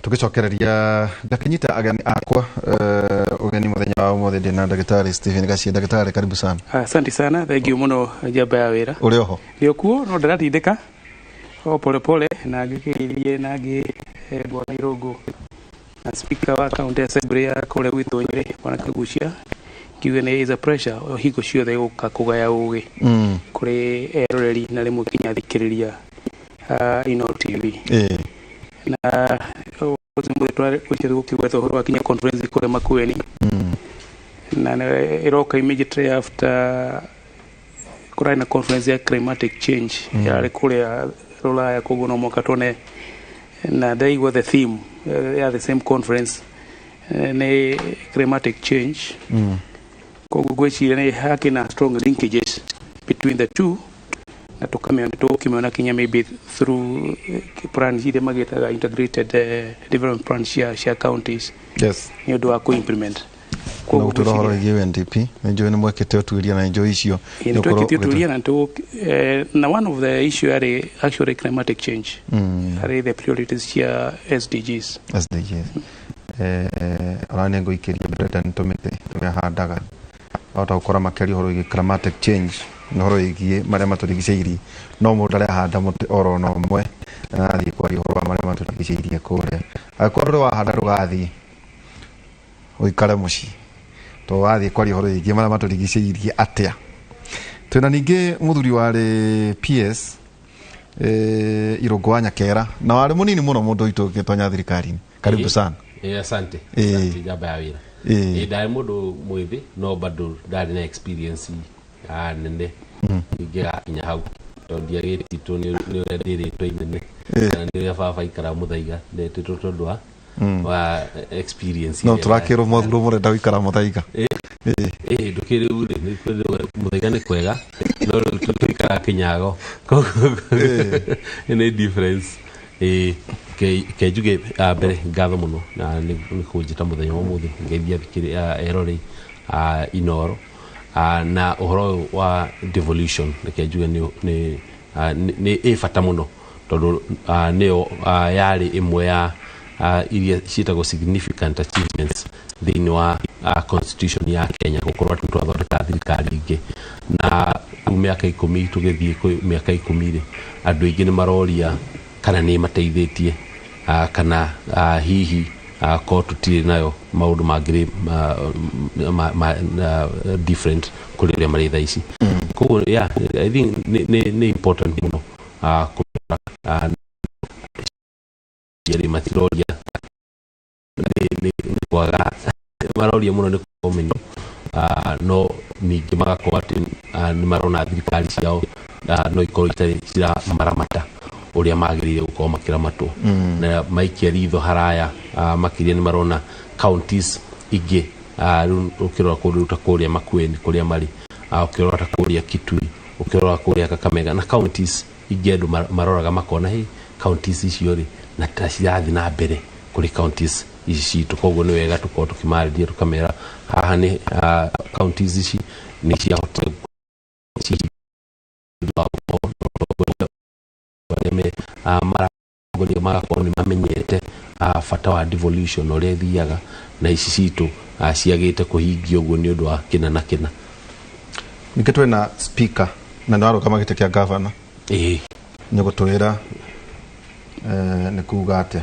tugicokereria ndakinyita ageni akwa ugeni muthenya wa umuthi ndina ndagitari Stephen Gacie. Ndagitari, karibu sana. Asante sana, thank you muno njamba ya wira. Uri oho? Ndio kuo no ndaratindika o pole pole na ngikiririe na ngi bwana Irogo na speaker wa county assembly ya kule gwitu Nyeri bwana Kagucia kiwe is a pressure o higo ciothe guka kugaya ugi kuri eroreri na rimwe kinya thikiriria ino TV na kwa kinya conference kule Makueni na iroka immediately after kuna conference ya climatic change ya kule Rulaya kugono mwaka tone na they were the theme ya the same conference ne climatic change kugwechi ne hakina strong linkages between the two na tukimeona kinya maybe through plans ile mageta integrated development plans ya counties. Yes, you do a co-implement kwa utorohoro igiwe NDP njo ni mwekete otuiria na njo icio nokoro otuiria na to na one of the issue are actually climatic change are the priorities ya SDGs arane ngo ikiria breta ntomete tugahandaga ota ukora makeri horo igi climatic change no horo igie maria maturigiceirie no mundu ari handa muti oro no mwe na athii kwa horo maria maturigiceirie kuria akorwo wahanda rugathii uikare muci to wathi kwa horo igie maria maturigiceirie atia twina ningi muthuri wari PS Irogo wa Nyakera na wari munini muno mundu itu gitonya thirikari. Karibu sana. Asante. Njamba ya wira. Ndari mundu mwithi no bado ndari na experience nene ngira kinya hau tondia gititu ni ndiri to inene na ndio baba ikara muthaiga ndetito tondu wa experience no turakiro muthuro mure ndawikara muthaiga ndukire ure muthaiga ni kwega no tuikara kinyago ni difference ke juge bere ngatho muno na ni kunjita muthenya wa muthi ngeithia thikiri erori inoro na uhoro wa devolution ke juge ni fata muno tondu neo yari imwe ya iria ciitagwo significant achievements thini wa constitution ya Kenya gukorwo twathondeka thirikari ingi na miaka 10 tugithie miaka 10 andu ingi ni maroria kana ni mateithĩtie kana hihi ko tutire nayo maundu mangiri different kuri ria maritha ici ko yeah I think ni important muno yeri matiroria ni kwaga maroria muno ni komenyo no ningi magakorwo ati ni marona thirikari ciao no ikorwo itari cira maramata uria magirire gukorwo makiramatwo na maikia ritho haraya makiria ni marona counties ingi ukirora kundu ta kuria Makueni kuria mari ukirora ta kuria Kitui ukirora kuria Kakamega na counties ingi andu maroraga makona hi counties icio ri na tacirathi na mbere kuri counties ici citu koguo ni wega tukorwo tukimarĩria tukamera haha ni counties ici ni cia hotel maragoni magakorwo ni mamenyete fata wa devolution uria thiaga na ici citu ciagite kuhingio guo ni undu wa kina na kina. Ningi twina speaker na ndwaro kama gite kia governor ni gutwira ni kuga atia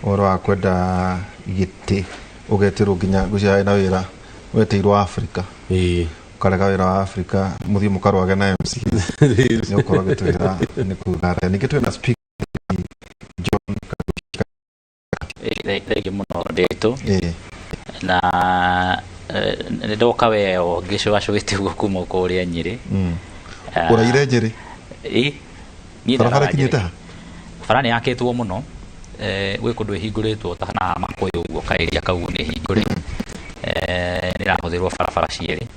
oro akwenda gite ugetirwo nginya gucia na wira wetirwo Africa karega wira wa Africa muthie mukarwage na MC ni ukorwo gitwira ni kuga atia ningi twina speaker John Kagucia muno ndeto na ndoka weo gicwacwite guo kuma kuria Nyeri ura ire Nyeri ni barabara kinyita barani yaketwo muno gwe kundu hinguritwo ta na Makuyu guo kairia kau ni hinguri ni rahuthirwo barabara cieri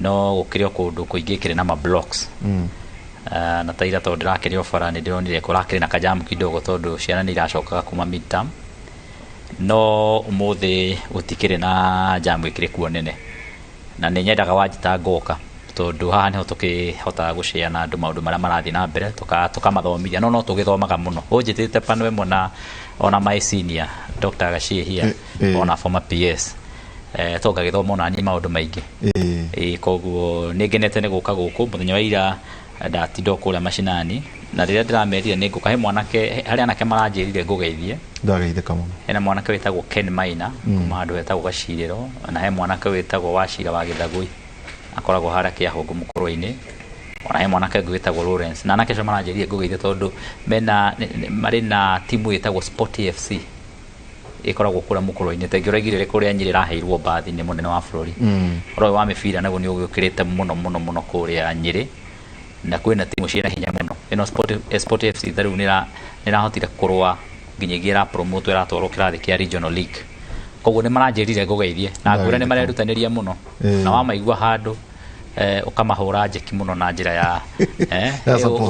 no gukirio kundu kuingikire na ma blocks na taira tondu ndirakirio bara ni ndironire kurakire na kajamu kidogo tondu ciana ni iracokaga kuma midterm no umuthi gutikire na jamu ikire kuo nene na ni nyendaga wajita ngoka tondu haha niho tukihota gushare na andu maundu maria marathi na mbere tukamathomithia no tugithomaga muno unjitite pano emwe na ona my senior Dr. Gashie here ona former PS tugagithoma ona ni maundu maingi koguo ningenete ni guka guku muthenya wa ira ndatindo kuria mashinani na riria ndiramerire ni nguka he mwanake hari anake maranjirire ngugeithie ndageithika muno ena mwanake wetagwo Ken Maina kuma andu wetagwo Gaciriro na he mwanake wetagwo Wacira wa Githagui akoragwo haria Kiahungu Mukuru-ini ona he mwanake wetagwo Lawrence na anake acio maranjirire ngugeithie tondu mari na timu yetagwo Sport FC ikoragwo kura Mukuru-ini tengioragire kuria Nyeri raheirwo bathi ni munene wa bururi oro wa mibira naguo ni ugukirite muno kuria Nyeri na kwina timu ciina hinya muno ino Sport FC tharu nira hotire kurwa nginyagira promote iratwarwo kirathi kia regional league koguo ni maranjirire ngugeithie na ngura ni marerutaniria muno na wa maigua handu ukamahura njeki muno na njira ya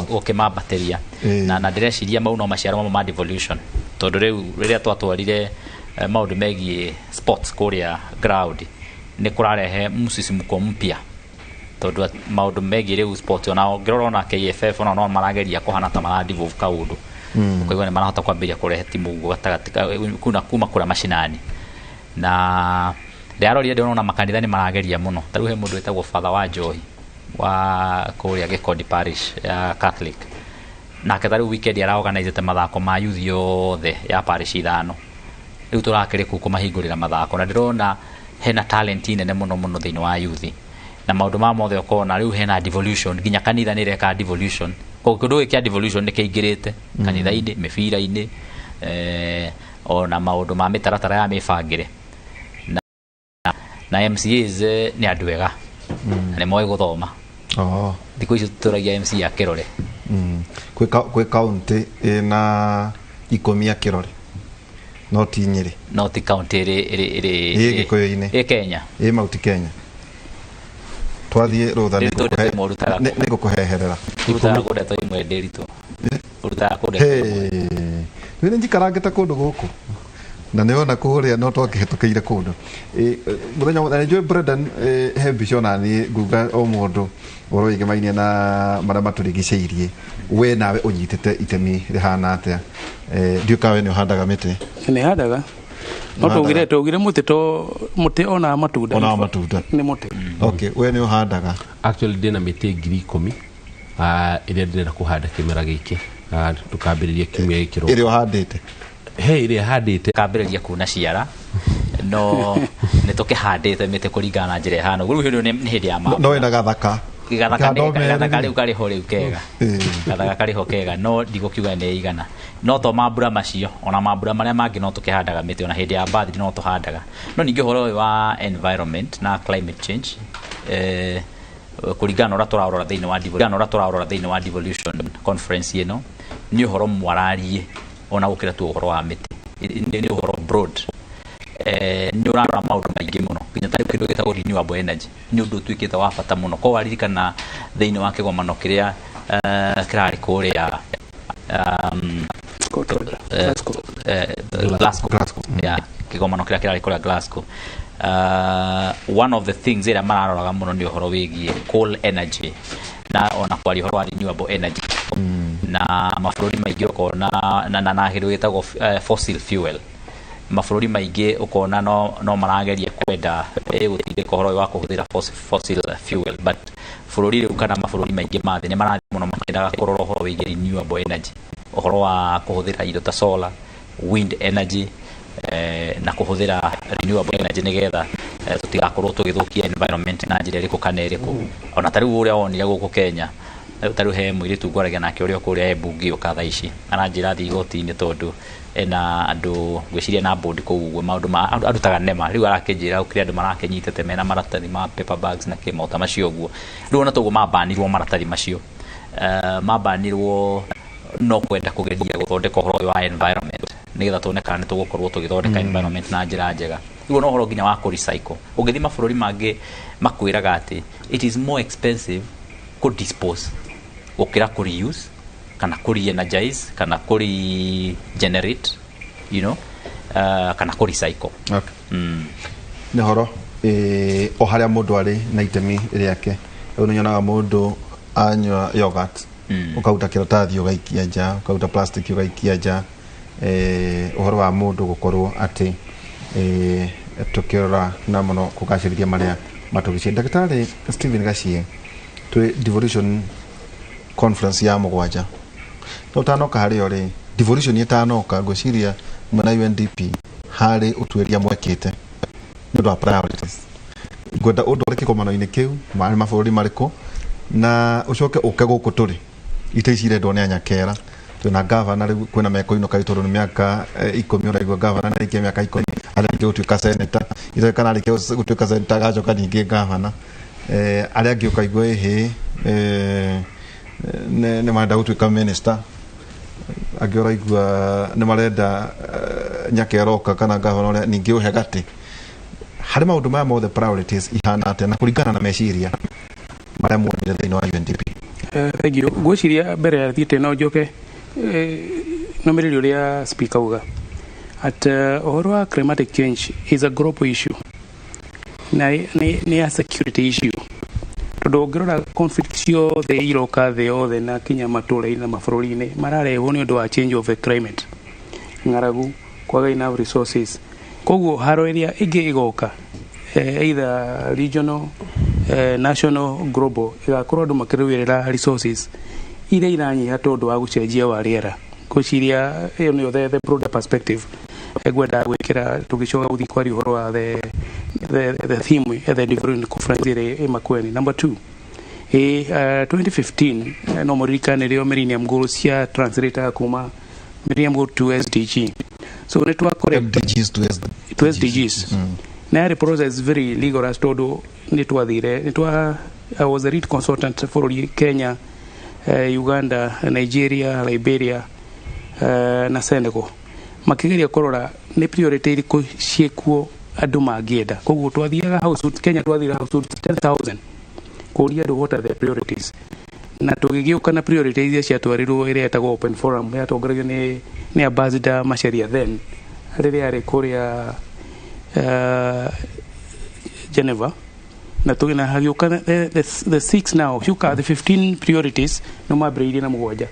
ukimambateria na ndireciria mau no maciaro ma devolution tondu riria twatwarire maundu megie sports kuria ground ni kurarehe msisimuko mpya tondu maundu megie riu sport ona ngirora na KFF ona no marageria kuhana ta maradivu kaundu koguo ni marahota kwambiria kurehe timu guo gatagati kuma kura mashinani na ndiarorire ndona makanitha ni marageria muno taru he mundu wetagwo Father wa Joy wa kuria Gikondi Parish ya Catholic na ketaru weekend ara organize mathako ma youth yothe ya parish ithano riu turakire ku kumahingurira mathako na ndirona hena talent nene muno thiini wa youth na maundu ma mothe ukona riu hena devolution ginya kanitha ni reka devolution kundu iki devolution ni kiingirite kanitha-ini mibira-ini ona maundu ma mitaratara ya mibangire na MCAs ni andu ega ni moe guthoma thiku icio tuturagia MC ya Kirore kwi county na ikomia Kirore no ti Nyeri no ti county iri Gikuyu-ini Kenya Mount Kenya twathie rutha ni gukuheherera ruta kureto imwe ndirito ruta kureto ni njikarangite kundu guku na niona kuria no twakihitukiire kundu muthenya muthenya njui Brendan he bishona ni nguga o mundu uroige mainie na mara maturigiceirie we nawe unyitite itemi rihana atia ndiukawe ni uhandaga miti ni handaga no tugire muti ona matunda ni muti okay we ni uhandaga actually dina miti 10,000 iria ndina kuhanda kimera giki tukambiriria kimwe gikiro iria uhandite iria handite kambiriria kuna ciara no ni tukihandite miti kuringana na njira hano riu ni hindi ya mama no ina gathaka riu kari ho riu kega gathaka kari ho kega no ndigukiuga ni igana no to mambura macio ona mambura maria mangi no tukihandaga miti ona hindi ya birthday no tuhandaga no ningi horo wa environment na climate change kuringana ora turarora thiini wa devolution conference ino ni horo mwararie ona gukira tu horo wa miti ni horo broad ni urarora maundu maingi muno kinya tari kindu gitagwo renewable energy ni undu twikite wa bata muno ko waririkana thiini wa kigomano kiria kirari kuria Glasgow yeah kigomano kiria kirari kuria Glasgow one of the things ira mararoraga muno ni horo wigie coal energy na ona kwari horo wa renewable energy na mabũrũri maingĩ ukona na hĩndĩ wĩtagwo fossil fuel mabũrũri maingĩ ukona no marageria kwenda gũteithĩka ũhoro wa kũhũthĩra fossil fuel but bũrũri rĩu kana mabũrũri maingĩ ma thĩ nĩ marathiĩ mũno makĩendaga kũrora ũhoro wĩgiĩ renewable energy ũhoro wa kũhũthĩra indo ta solar wind energy na kũhũthĩra renewable energy nĩgetha tũtigakorwo tũgĩthũkia environment na njĩra ĩrĩkũ kana ĩrĩkũ ona tarĩu ũrĩa wonire gũkũ Kenya taru he mwiritu ngwaragia nake uria kuria ebungi ukatha ici aranjira thi igoti-ini tondu ena andu gwiciria na board kuguo maundu ma arutaga nema riu arakinjira ukiri andu marakinyitete mena maratathi ma paper bags na kimauta macio guo riu ona toguo mabanirwo maratathi macio mabanirwo no kwenda kugeria guthondeka uhoro wa environment nigetha tuone kana ni tugukorwo tugithondeka environment na njira njega riu no uhoro ginya wa ku recycle ugithi mabũrũri mangi makwiraga ati it is more expensive ku dispose ukira ku reuse kana ku re-energize kana ku regenerate you know kana ku recycle okay ni horo o haria mundu ari na itemi riake unyonaga mundu anywa yogurt ukauta kiratathi ugaikia nja ukauta plastic ugaikia nja uhoro wa mundu gukorwo ati tukirora na muno kugacirithia maria matugicie Daktari Stephen Gachie twi devolution conference ya mugwanja tutanoka hari ori devolution yetanoka gwiciria mwana UNDP hari utweria mwekite ndo priorities gwenda undu reke komano-ini kiu mari mabũrũri mariko na ucoke uke guku turi itaicire ndone anyakera twina governor riu kwina meko ino kaitoro ni miaka 10 uraigwa governor na iki miaka 10 areke utuika senator ito kana areke utuika senator gacoka ningi governor aria angi ukaigwa ehe ne manda utuika minister angi uraigwa ne marenda nyakeroka kana governor ningi uhegati hari maundu maya mothe priorities ihana atia na kuringana na meciria maria muonire thiini wa UNDP. Thank you. Gwiciria mbere ya thiete no njoke nomereri uria speaker uga at uhoro wa climatic change is a global issue na ni a security issue tondu ungirora conflict ciothe iroka thĩ yothe na kinya matũra-inĩ na mabũrũri-inĩ mararehwo nĩ ũndũ wa change of the climate, ng'aragu, kwaga enough resources. Koguo haro ĩrĩa ĩngĩ ĩgoka either regional, national, global, igakorwo andũ makĩrũĩrĩra resources iria iranyiha tondũ wa gũcenjia wa rĩera. Ngwĩciria ĩyo nĩyo the broader perspective gwenda gwĩkĩra tũgĩcoka gũthiĩ kwaria ũhoro wa the theme the different conference ĩrĩa ĩ Makueni. Number 2, 2015 no mũririkane rĩo millennium goals cia translator kuma millennium goal to SDG. So nĩ twakore MDGs to SDGs. Na the process is very rigorous tondũ nĩ twathire I was a lead consultant for Kenya, Uganda, Nigeria, Liberia na Senegal. Makigeria kurora nĩ priority irĩkũ ciĩkuo andũ mangĩenda. Koguo twathiaga household Kenya, twathire household 10,000 kũria andũ what are the priorities, na tũgĩgĩũka na priorities iria ciatwarirwo ĩrĩa yetagwo open forum yatongoragio nĩ Ambassador Macharia then rĩrĩa arĩ kũrĩa Geneva, na tũgĩna hagĩũka the 6 now hiuka the 15 priorities no mambĩrĩirie na mũgwanja,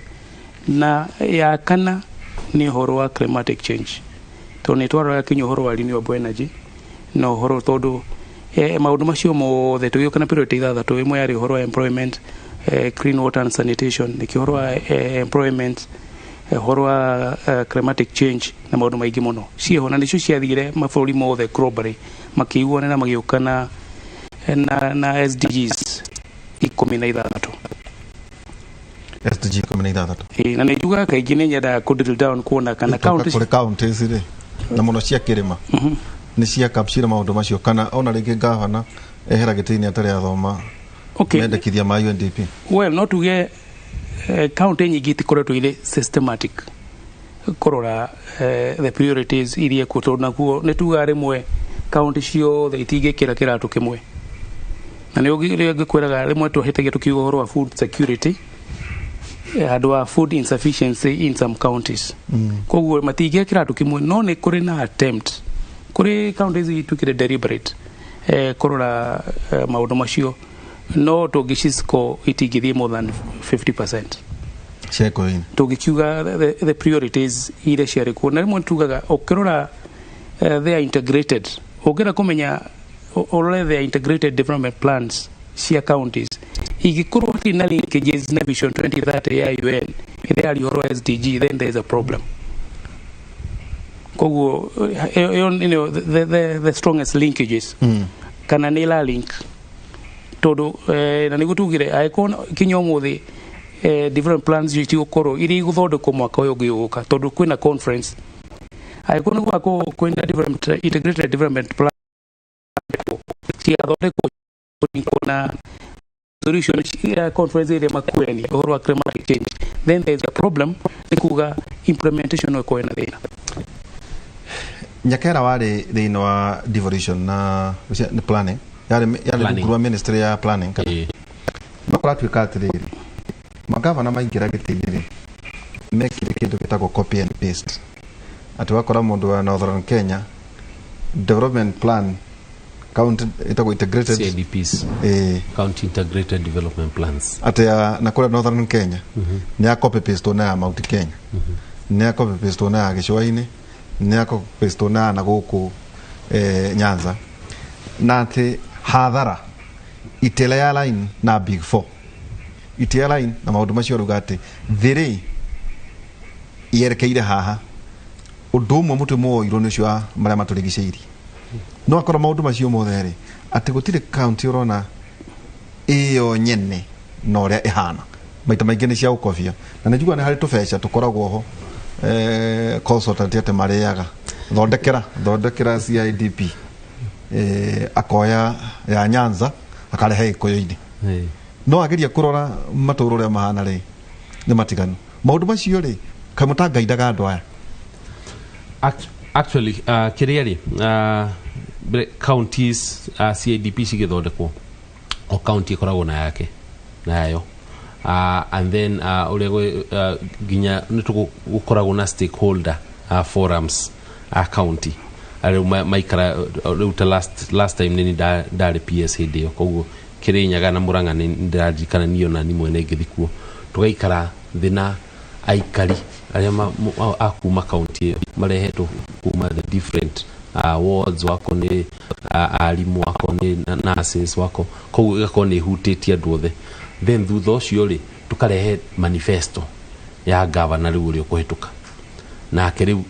na ya kana ni ũhoro wa climatic change tondũ nĩ twarora kinya ũhoro wa renewable energy na ũhoro tondũ maũndũ macio mothe tũgĩũka na priority ithathatũ, ĩmwe yarĩ ũhoro wa employment, clean water and sanitation, nĩkĩ ũhoro wa employment, ũhoro wa climatic change na maũndũ maingĩ mũno ciĩho, na nĩcio ciathire mabũrũri mothe globally makĩiguana na magĩũka na SDGs 16. SDG 16. Na nĩ njugaga kaingĩ nĩ nyendaga kũ-drill down kuona kana counties rĩ na mũno cia kĩrĩma nĩ cia capture maũndũ macio kana ona rĩngĩ governor ehera gĩtĩ-inĩ atarĩ athoma mendekithia ma UNDP. Well, no tuge county nyingĩ itikoretwo irĩ systematic kurora the priorities iria kuo, nakuo nĩ tugaga rĩmwe county ciothe itingĩkĩra kĩratũ kĩmwe, na nĩ ngĩkwĩraga rĩmwe twahĩtagia tũkiuga ũhoro wa food security handũ wa food insufficiency in some counties. Koguo matingĩkĩra kĩratũ kĩmwe, no nĩ kũrĩ na attempt kũrĩ counties itukire deliberate kurora maũndũ macio, no tũngĩcisco itingĩthiĩ more than 50%. Tũngĩkiuga the priorities iria ciarĩ kuo, na rĩmwe tugaga ũkĩrora they are integrated, ũngĩra kũmenya ũrore they are integrated development plans cia counties igĩkorwo hatirĩ na linkages na vision 2030 ya UN ĩrĩa yarĩ ũhoro wa SDG, then there is a problem. Koguo the strongest linkages kana nĩ la link tondũ na nĩguo tugire angĩkorwo kinya ũmũthĩ different plans itigũkorwo iria igũthondekwo mwaka ũyũ ũngĩ ũgũka, tondũ kwĩna conference angĩkorwo nĩ gũgakorwo kwĩna integrated development plan ciathondekwo na solution ya conference ĩrĩa Makueni ũhoro wa climatic change, then there is a problem, nĩ kuga implementation ĩkorwo ĩna thĩna. Nyakera warĩ thĩinĩ wa devolution na planning yarĩ rungu rwa ministry ya planning kana makũratuĩka atĩrĩrĩ magavana maingĩra gĩtĩ-inĩ mekire kĩndũ gĩtagwo copy and paste, atĩ wakora mũndũ wa Northern Kenya development plan county itago integrated CIDPs county integrated development plans atia na kula northern Kenya ni a copy paste na Mount Kenya ni a copy paste na Gĩcũa-inĩ ni a copy paste na gũkũ Nyanza na ati hadhara itela line na big four itela line na maundu macio rugate thiri yerekeire haha undu umwe mutu moiro nicio maria maturigiceirie no akora maundu macio mothe ri ati gutire county urona iyo nyene no ria ihana maita maingi ni cia ukofia na njugua ni hari tubeca tukoragwo ho consultant ate mariaga thondekera CIDP akoya ya Nyanza akarehe ikoyo-ini no ageria kurora maturo ria mahana ri ni matiganu maundu macio ri kamutangaidaga andu aya actually kiriari counties CIDP cigithondekwo o county ikoragwo na yake nayo and then ule ginya nitugukoragwo na stakeholder forums county maikara ruta last time nini ndari PS hindi koguo Kirinyaga na Murang'a ndirajikana niyo na ni mwene ngithikuo tugaikara thina aikari aria akuma county marehetwo kuma the different wards wako ni alimu wako ni nurses wako koguo igako ni hutitie andu othe then thutha ucio ri tukarehe manifesto ya governor riu uri kuhituka na keriu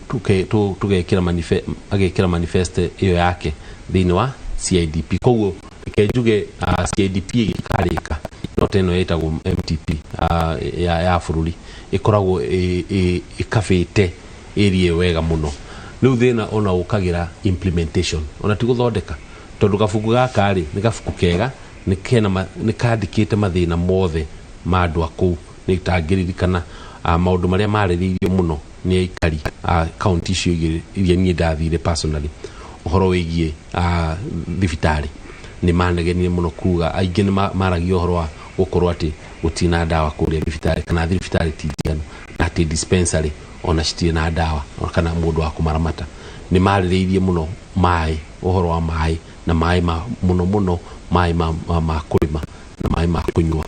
tugekira manifesto iyo yake thini wa CIDP koguo kenjuge CIDP ikarika not eno yetagwo MTP ya bururi ikoragwo ikafite area wega muno riu thina ona ukagira implementation ona ti guthondeka tondu gafuku gaka ri ni gafuku kega ni kena ni kandikite mathina mothe ma andu aku ni tagiririkana maundu maria mariririo muno ni aikari county icio iria ni ndathire personally uhoro wigie thibitari ni manegenie muno kuga aingi ni maragio uhoro wa gukorwo ati gutina dawa kuria thibitari kana thibitari titiano ati dispensary ona citie na dawa kana mundu wa kumaramata ni maririirie muno mai uhoro wa mai na mai muno mai ma kulima na mai ma kunywa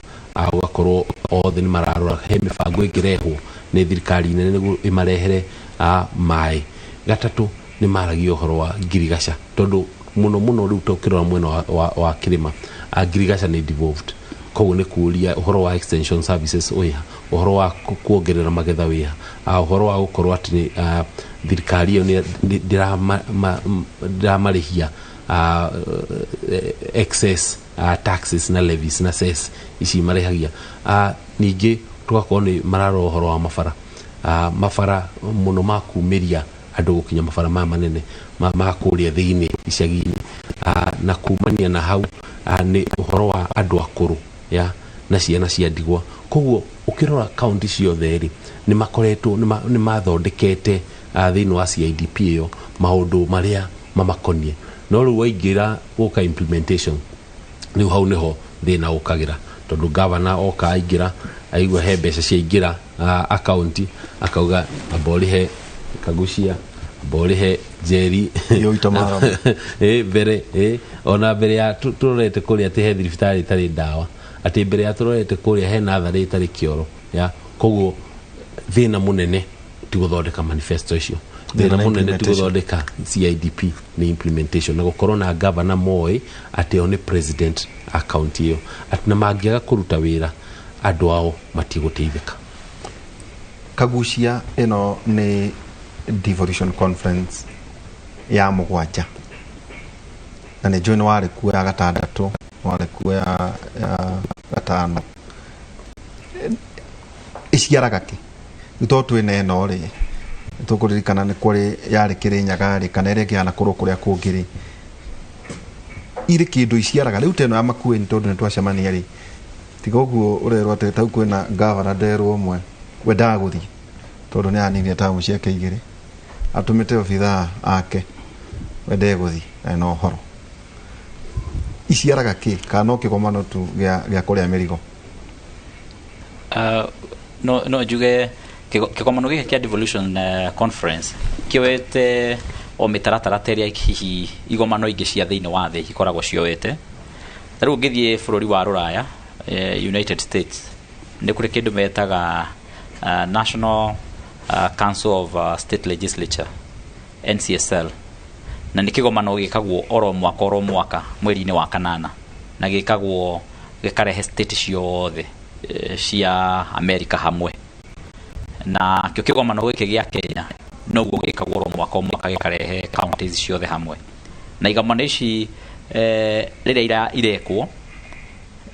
ugakorwo othe ni mararora he mibango ingirehwo ni thirikari nene niguo imarehere mai gatatu ni maragio uhoro wa ngirigaca tondu muno riu tukirora mwena wa kirima ngirigaca ni devolved koguo ni kuuria uhoro wa extension services oya uhoro wa kuongerera magetha wiha uhoro wa gukorwo ati thirikari iyo ni ndiramarihia excess taxes na levies na cess ici marehagia ningi tugakorwo ni mararo uhoro wa mafara muno makumiria andu gukinya mafara manene makuria thiini icagi-ini na kumania na hau ni uhoro wa andu akuru ya na ciana cia ndigwa koguo ukirora county ciothe ri ni makoretwo ni mathondekete thiini wa CIDP iyo maundu maria mamakonie no riu waingira uka implementation riu hau niho thina ukagira tondu governor oka aingira aigua he mbeca cia ingira account akauga aborihe Kagucia aborihe Jerry yo itamara bere ona bere ya turorete kuria ati he thibitari tari dawa ati bere ya turorete kuria he nathari tari kioro ya koguo thina munene ti guthondeka manifesto icio thina munene ti guthondeka CIDP ni implementation na gukorwo na governor moi ati oni president account iyo ati na mangiaga kuruta wira andu ao matiguteithika Kagucia ino ni devolution conference ya mugwanja na ni join wari kuya gatandatu wari kuya gatano iciaraga ki itotu ine no ri tukuririkana ni kuri yari Kirinyaga ri kana ire kiana kuru kuria kungiri iri kindu iciaraga riu teno ya Makueni tondu ni twacemania ri tigoguo urerwo ati tau kwina governor nderwo umwe wendaga guthi tondu ni anini tamu ciake igiri atumite obitha ake wende guthi no horo iciaraga ki kana kigomano tu gya kuria mirigo no juge kigomano giki kia devolution conference kiwete o mitaratara teria hihi igomano ingi cia thiini wa thi ikoragwo cioete riu ngithie bururi wa Ruraya United States ni kuri kindu metaga National Council of State Legislature NCSL na ni kigomano gikagwo oro mwaka mweri-ini wa kanana na gikagwo gikarehe state ciothe cia America hamwe na kio kigomano giki gia Kenya noguo gikagwo oro mwaka gikarehe counties ciothe hamwe na igomano ici riria irekwo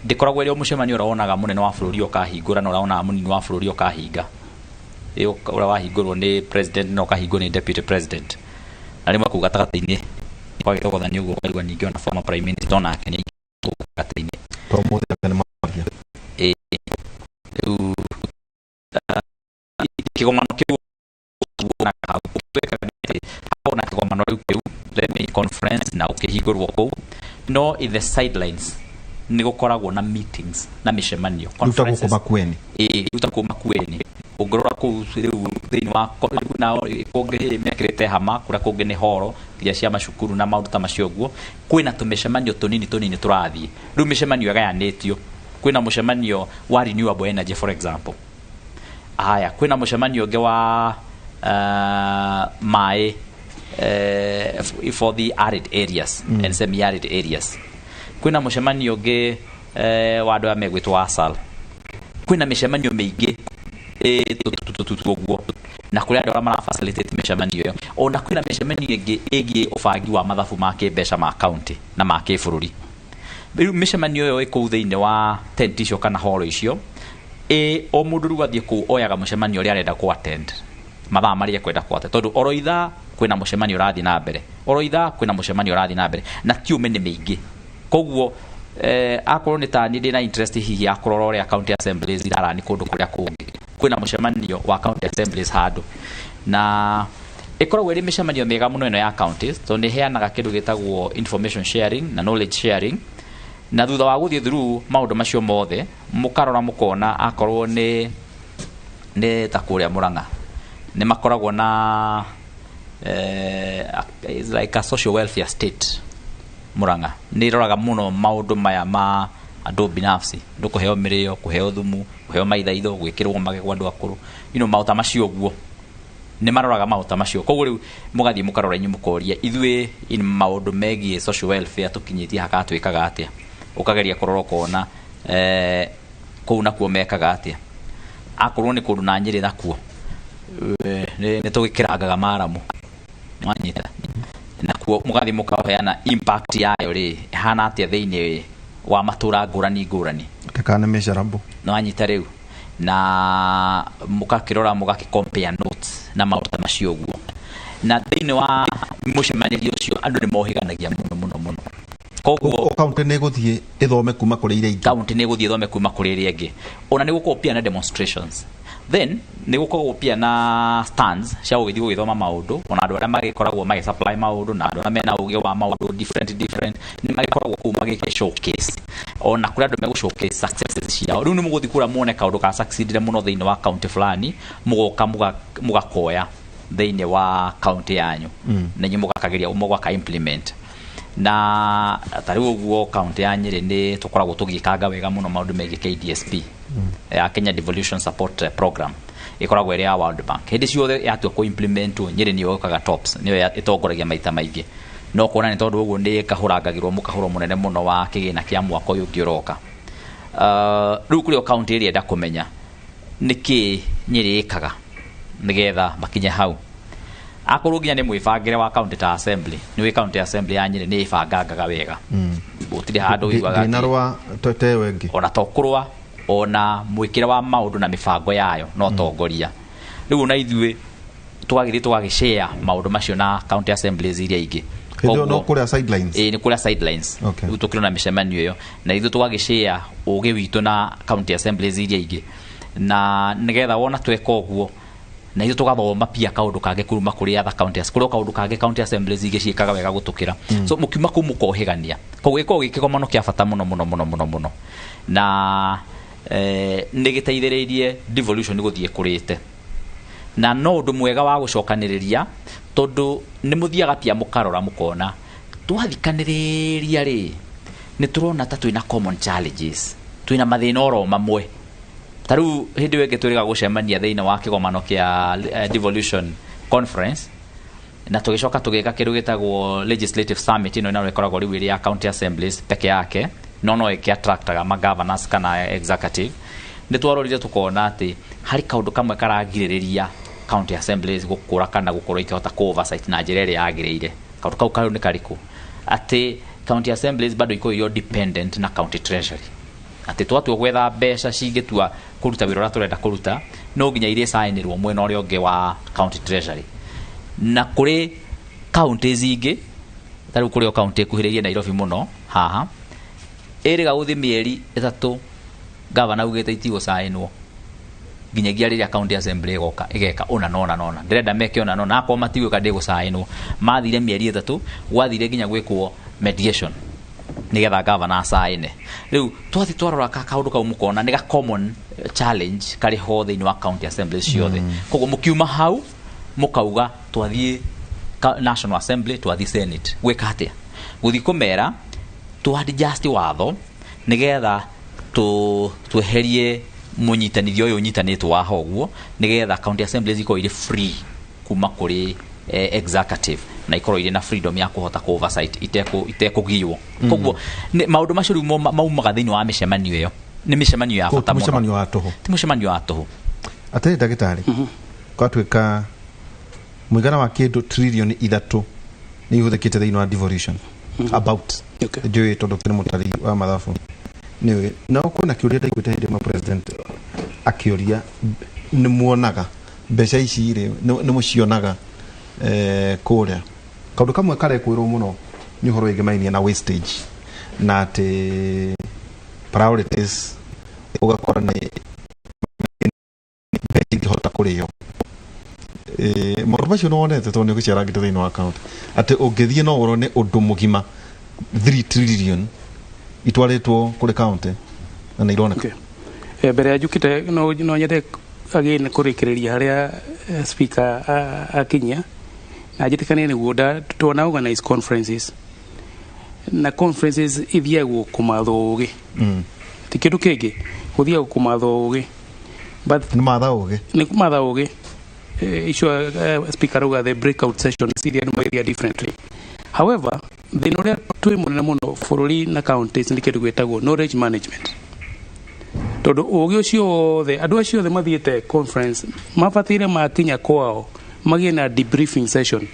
ndikoragwo iri mucemanio uraonaga munene wa bururi ukahingura na uraona munini wa bururi ukahinga iyo ura wahingurwo ni president no kahingwo ni deputy president na rimwe kuga gatagaini kwa gitogothanio uguo kaigwa ningi ona former prime minister ona Kenya gatagaini to muthe kana maria kigomano kiu na ona kigomano kiu the conference na ukihingurwo kou no in the sidelines ni gukoragwo na meetings na micemanio conferences utako makueni ugorora ku riu thiini wa na konge mekirete hama kura konge ni horo iria cia macukuru na maundu ta macio guo kwina tumicemanio tunini turathie riu micemanio gayanitio kwina mucemanio wa renewable energy for example haya kwina mucemanio nge wa mai for the arid areas and semi arid areas kwina mucemanio nge wa andu amegwitwa asal kwina micemanio mingi tuguo na kuri andu mara facilitate micemanio yo ona kwina micemanio ingi igi ubangi wa mathabu ma kimbeca ma county na ma kibururi micemanio yo iko thiini wa tent icio kana hall icio o mundu ru athie ku oyaga mucemanio ri arenda ku attend mathaa maria kwenda ku attend tondu oroitha kwina mucemanio rathi na mbere oroitha kwina mucemanio rathi na mbere na kiume ni mingi koguo akorwo ni tani ndina interest hihi akorwo uri county assemblies irarani kundu kuria kungi kwina mucemanio wa county assemblies handu na ikoragwo iri micemanio mega muno ino ya counties to ni heanaga kindu gitagwo information sharing na knowledge sharing na thutha wa guthie through maundu macio mothe mukarora mukona akorwo ni takuria Murang'a ni makoragwo na is like a social welfare state Murang'a ni roraga muno maundu maya ma andu binafsi ndukuheo mirio kuheo thumu kuheo maithaitho gwikirwo magegwa andu akuru mauta macio guo ni maroraga mauta macio koguo riu mugathie mukarora inyu mukoria ithwe in maundu megie social welfare tukinyitie haka twikaga atia ukageria kurora kona kou nakuo mekaga atia akorwo ni kundu na Nyeri nakuo ni tugikirangaga Maramu mwanyita nakuo mugathie mukaheana impact yayo ri hana atia thiini wa matura ngurani takana measurable no anyita riu na mukakirora compare notes na maundu macio guo na thiini wa mucemanio ucio andu ni mohiganagia muno koguo county ne guthie ithome kuma kuri iria ingi county ne guthie ithome kuma kuri iria ingi ona ni gukorwo pia na demonstrations then ni gukorwo pia na stands cia gugithie gugithoma maundu ona andu aria magikoragwo magi supply maundu na andu mena ugi wa maundu different ni magikoragwo ku magike showcase ona kuri andu megu showcase successes ciao riu ni muguthi kura muone kaundu ka succeedire muno thiini wa county fulani mugoka mugakoya thiini wa county yanyu na nyi mugakageria umugaka implement na tariu guo county ya Nyeri ni tukoragwo tugikanga wega muno maundu megi KDSP ya Kenya Devolution Support Program ikoragwo iri ya World Bank hindi ciothe yatua ku implement Nyeri ni yokaga tops niyo itongoragia maita maingi no kuona ni tondu uguo ni kahurangagirwo mukahuro munene muno wa kigina kia mwaka uyu ngiroka riu kuri county iri enda kumenya niki Nyeri ikaga nigetha makinye hau akorwo nginya ni mwibangire wa county ta assembly ni wi county assembly ya Nyeri ni ibangangaga wega gutire handu wigaga na rwa totewe ngi ona tokurwa ona mwikire wa maundu na mibango yayo no tongoria riu na ithwe tugagishare maundu macio na county assemblies iria ingi no kuri sidelines ni kuri sidelines riu tukirona micemanio iyo na ithwe tugagishare ugi witu na county assemblies iria ingi na nigetha wona tweka uguo na hizo tugathoma pia kaundu kage kuruma kuri other counties kuri kaundu kage county assemblies igiciikaga wega gutukira so mukiuma ku mukohigania koguo gikigomano kia bata muno na nigiteithiririe devolution guthie kurite na no ndu mwega wa gucokaniriria tondu ni muthiaga pia mukarora mukona twathikaniriria ri ni turona ta twina common challenges twina mathina oro mamwe taru hindi wenge twiriga gucemania thiina wa kigomano kia devolution conference na tugicoka tugika kiru gitagwo legislative summit ino ina rekoragwo riu iri ya county assemblies peke yake no iki attractaga ma governors kana executive ni twarorire tukona ati hari kaundu kamwe karagiriria county assemblies gukura kana gukura ikihota ku oversight na njira iri yagireire kaundu kau karu ni kariku ati county assemblies bado iko yo dependent na county treasury ati twatu gwetha mbeca cingitua kuruta wira turenda kuruta no nginya irie sainirwo mwena uri ungi wa county treasury na kuri counties ingi taru kuri o county kuhiririe Nairobi muno haha eriga guthi mieri 3 governor ugete itigo sainwo nginyagia riria county assembly goka igeka ona nona ndirenda meke ona nona akwa matigo kande gusainwo mathire mieri 3 gwathire nginya gwikwo mediation nigetha governor saine riu twathi twarora ka kaundu kau mukona ni ga common challenge kari ho thiini wa county assembly ciothe koguo mukiuma hau mukauga twathie national assembly twathie senate gwika atia guthi kumera twadjust watho nigetha tweherie munyitanithio uyu unyitanitwo wa hoguo nigetha county assemblies iko iri free kuma kuri executive na ikoro iri na freedom ya kuhota ku oversight itekugiywo koguo maundu macio maumaga thiini wa mishemanio iyo ni mishemanio ya bata muno mishemanio wa toho ti mishemanio wa toho ate ndagitari kwatwika muigana wa kindu trillion 3 ni ihuthikite thiini wa devolution about okay tondu kire mutari wa mathafu niwe na ukona kiuria ndaiguite hindi ma president akiuria ni muonaga mbeca ici ri ni mucionaga kuria kaundu kamwe kare kwirwo muno ni horo igimainia na wastage na ati priorities ugakora ni basic hota kurio maundu macio no wonete tondu guciarangite thiini wa account ati ungithie no urone undu mugima 3 trillion itwaretwo kuri county na ironeka mbere ya jukite no nyende again kurikiriria haria speaker akinya na jitikane ni guoda tuona organize conferences na conferences ithiagwo kumathoge tikindu kingi guthiagwo kumathoge but ni mathoge issue speaker uga the breakout sessions iria no area differently. However, the knowledge twi munene muno bururi na counties ni kindu gwetagwo knowledge management. Todo ugi ucio the andu acio the mathiete conference mafatire makinya kwao magie na debriefing session.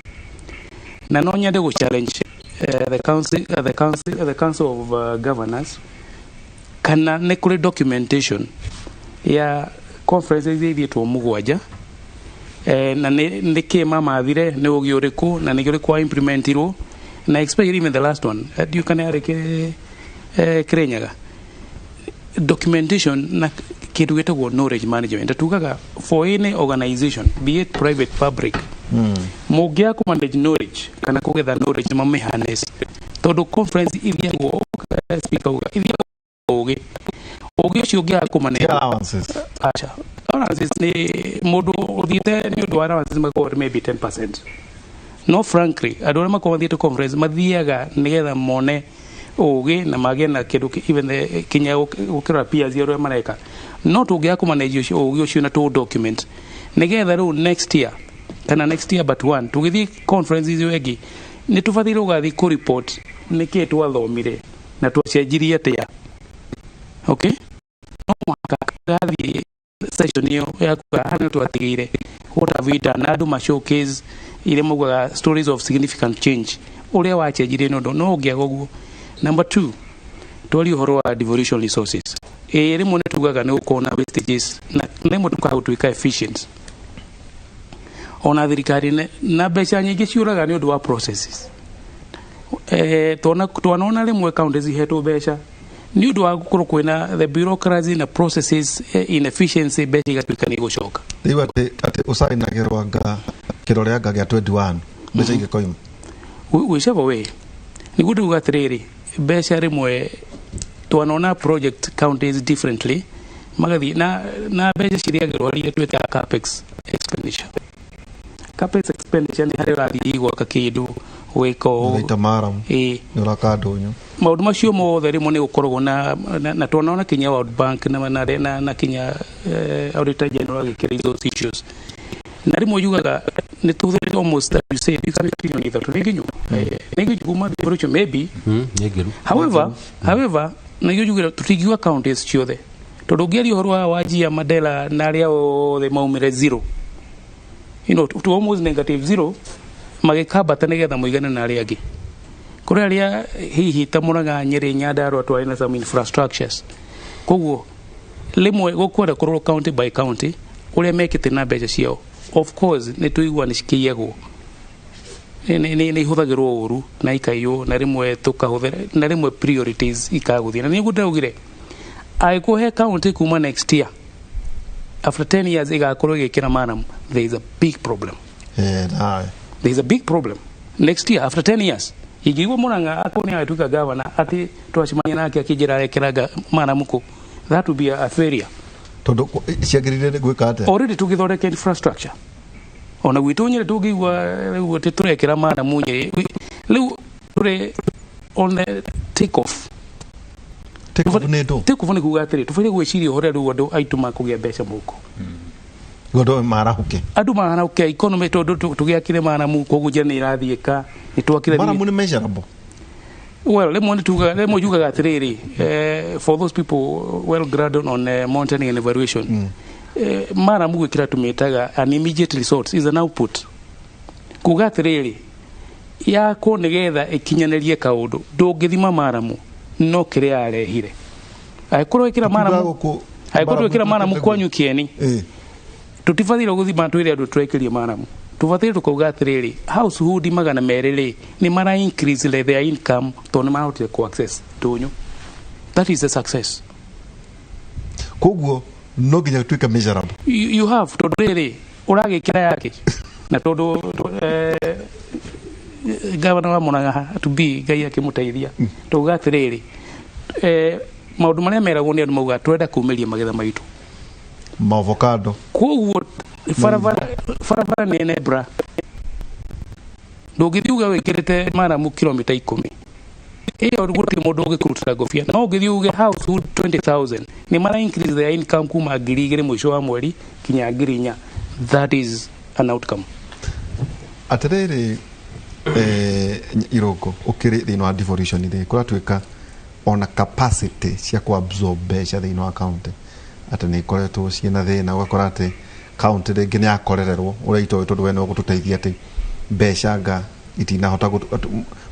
Na no nyende go challenge the council of governors kana ne kuri documentation ya conferences ithietwo mugwanja na ne kema mathire ne ugi uriku na ne uriku implementirwo na especially even the last one you can areke krenyaga documentation na kindu getagwo knowledge management tugaga for any organization be it private public mugia ku manage knowledge kana kugetha knowledge mamehanes todo conference ithiagwo speaker uga ithiagwo ugi ucio ngia ku manage allowances acha allowances ni mundu uthite ni undu allowances magor maybe 10%. No frankly adora makomathie to conference mathiaga nigetha mone ugi na magena kindu even the kinya ukira peers yoro mareka not ugi aku manage ugi ucio na to document nigetha ru next year but one tugithie conferences wegi ni tufathire ugathi ku report niki twathomire na twacenjirie atia okay no makathi session yo ya kuhana twatigire what have we done adu ma showcase ile mugaga stories of significant change uria wachenjire no ugiagoguo. Number 2 twali horo wa devolution resources rimwe tugaga ni ukona wastages na rimwe tukahutwika efficient ona thirikari na mbeca nyingi ciuraga ni undu wa processes twana rimwe counties ihetwo mbeca ni undu wa gukuru kwina the bureaucracy na processes inefficiency mbeca igatwika ni gucoka riu ati usainagirwa kiroreanga gia 21 mbeca igikoima whichever way ni gudu gatriri mbeca rimwe twanona project counties differently magathi na mbeca ciriagirwo ria tweta capex expenditure capex expenditure ni hari rathi gwaka kindu wiko itamaram nuraka ndunyu maundu macio mothe rimwe ni gukoragwo na tunaona Kenya World Bank na Kenya Auditor General gikira those issues na rimwe yugaga ni tuthe almost that you say you can continue either to neginyu kuma devolution maybe negiru however na yugira tutigiwa counties ciothe tondu ngeri uhoro wa wajia Mandela na aria othe maumire zero to almost negative zero magikambata nigetha muigane na aria angi kuri aria hihi ta Muraga Nyeri Nyandarua twari na some infrastructures koguo limwe gukwenda kurwo county by county uria mekite na mbeca ciao of course ni tuigwa ni cikiyego ni huthagirwo uru na ikayo na rimwe tukahuthira na rimwe priorities ikaguthia na ni gutaugire aikuhe county kuma next year after 10 years igakorwo gikira manam there is a big problem there is a big problem next year after 10 years igirwo Muranga akoni atuka governor ati twacimanya nake akijira rekeraga manamuko that would be a failure tondu ciagirire gwika ate already tugithondeka infrastructure ona gwitunyire tugigwa riu turekera mana munye riu turi on the take off ni kuga atiri tufanye gwiciria hore riu andu aitu makugia mbeca muko godo marahuke andu marahuke economy tondu tugiakire mana muko guja ni irathiika ni twakire mana muni measurable well lemwe yugaga atiriri for those people well graded on monitoring and evaluation mara mugo kira tumetaga an immediate result is an output kuga atiriri ya ko nigetha ikinyanerie kaundu ndungithima maramu no kire arehire aikorwo ikira maramu kwanyu kieni tutifathira guthima twire andu twekirie maramu tuvathire tukauga atiriri household magana meriri ni mara increase their income tondu mahotire ku access tunyu that is a success koguo no ginya twika measurable you have tondu riri uragikira yake na tondu governor wa Muranga to be gai akimutaithia tuga atiriri maundu maria meragwo ni andu mauga twenda kumiria magetha maitu avocado koguo farabara nene bra ndungithiuga wikirite maramu kilomita 10 iyo guti mundu ugikuruta gofia no ugithiuge household 20,000 ni mara increase their income kuma ngiri mwisho wa mweri kinya ngirinya that is an outcome atiriri iroko ukiri thino wa devolution ile kura twika ona capacity cia ku absorb mbeca thino wa county ata ni koretwo ciina thina ugakora ati county ringi ni akorererwo uria itoe tondu we no gututeithia ati mbeca nga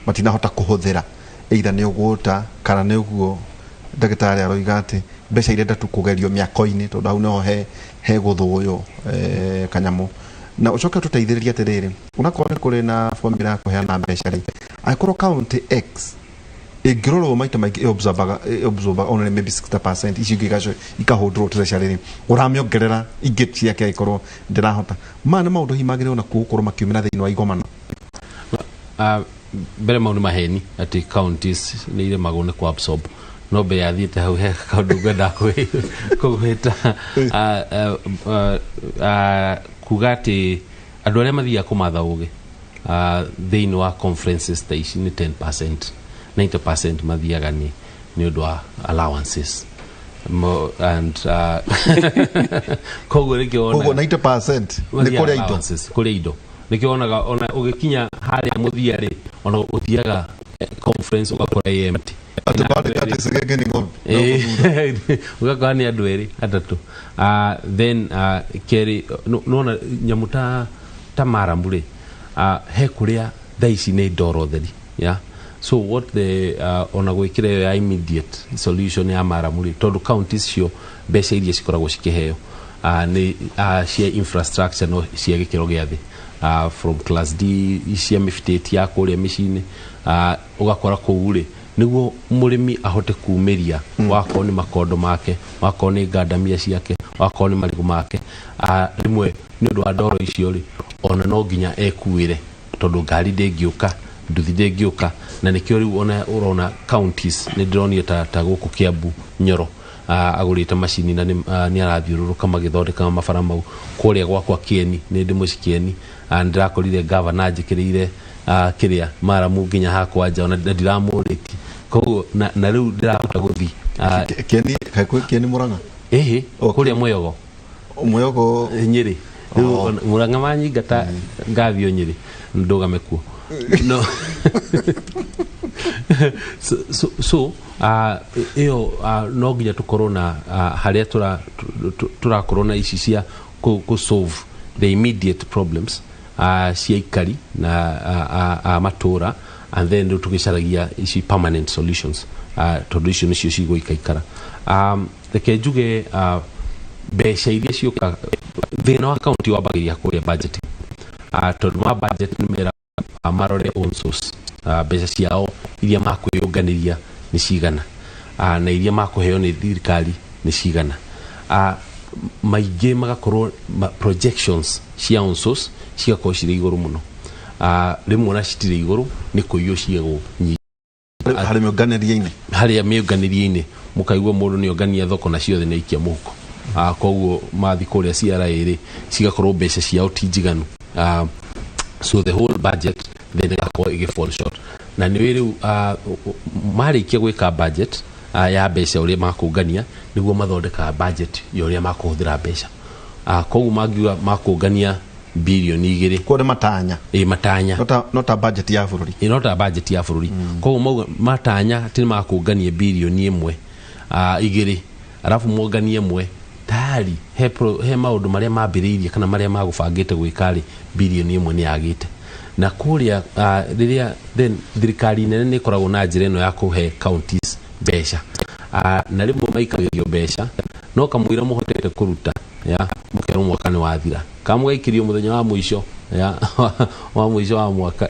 matinahota kuhuthira either ni uguta kana ni uguo ndagitari aroiga ati mbeca irenda tu kugerio miako-ini tondu au no he guthuyo kanyamu na ucoke tuteithiriria atiriri unakorwo kuri na formula ya kuheana mbeca ri aikorwo county X igiroro maita maiki observe only maybe 60% icio ikahodro treasury ri uramiongerera ingeti yake aikorwo ndirahota mana maundu himagire ona kukorwo makiumira thini wa igomano bere maundu maheni ati counties ni ile magone ku absorb no be yathiite hau he kaundu gwenda kuhita kugati andu aria mathia kumatha uge thini wa conferences station ni 10% 90% mathiaga ni undu wa allowances and koguo 90% ni kuria indo nikionaga ona ugikinya haria muthia ri ona uthiaga conference ugakora empty ugakora ni andu eri atatu then keri nona nyamuta tamarambure he kuria thaici ni ndoro theri yeah. So what the ona gwikira ya immediate solution ya maramuri tondu counties cio mbeca iria cikoragwo cikiheo ni cia infrastructure no cia gikiro gia thi from class D cia mifiteti ya kuria micini ugakora kuuri niguo murimi ahote kuumiria wako ni makondo make wako ni ngandamia ciake wako ni marigu make rimwe ni undu wa ndoro icio ri ona no nginya ekuire tondu ngari ndingiuka nduthi ndingiuka na nikio riu ona urona counties ni ndironia ta guku Kiambu Nyoro agurite macini na ni arathiururuka magithondeka mabara mau kuria gwakwa Kieni ni ndi mucikieni ndirakorire governor njikirire kiria maramu nginya hakwa nja na ndiramuriti koguo na riu ndirahota guthi Kieni kakwe Kieni Murang'a kuria Muyogo Nyeri Murang'a manyingata ngathio Nyeri ndugame kuo no so iyo no nginya tukorwo na haria turakorwo na ici cia ku solve the immediate problems cia ikari na matura, and then tukicaragia ici permanent solutions tondu icio nicio cigũikaikara. Reke njuge mbeca iria ciũka thĩna wa kaunti wambagiria kũrĩa budget tondu ma budget nĩ mera marore own source mbeca ciao iria makwĩyũnganĩria nĩ cigana na iria makũheo nĩ thirikari nĩ cigana. Maingĩ magakorwo projections cia own source cigakorwo cirĩ igũrũ mũno, rĩmwe na citirĩ igũrũ nĩ kũiywo ciegwo nyingĩ harĩa mĩũnganĩrie-inĩ mũkaigua mũndũ nĩ ongania thoko na ciothe nĩ ikia mũhuko, koguo mathi kũrĩa CRA rĩ cigakorwo mbeca ciao ti njiganu, so the whole budget then igakorwo igĩfall short. Na nĩ rĩu marĩkia gwĩka budget ya mbeca ũrĩa makũngania nĩguo mathondeka budget ya ũrĩa makũhũthĩra mbeca, koguo mangiuga makũngania bilioni 2 kũrĩ matanya matanya not budget ya bũrũri not a budget ya bũrũri koguo mauga matanya ti makũngania bilioni 1 2 alafu mwonganie 1 tayari he maũndũ marĩa mambĩrĩirie kana marĩa magũbangĩte gwĩka bilioni 1 nĩ yagĩte. Na kũrĩa rĩrĩa then thirikari nene nĩ ĩkoragwo na njĩra ĩno ya kũhe counties mbeca, na rĩmwe maikagĩrio mbeca no kamũira mũhotete kũruta mũkero mwaka nĩ wathira kamũgaikirio mũthenya wa mũico wa mwaka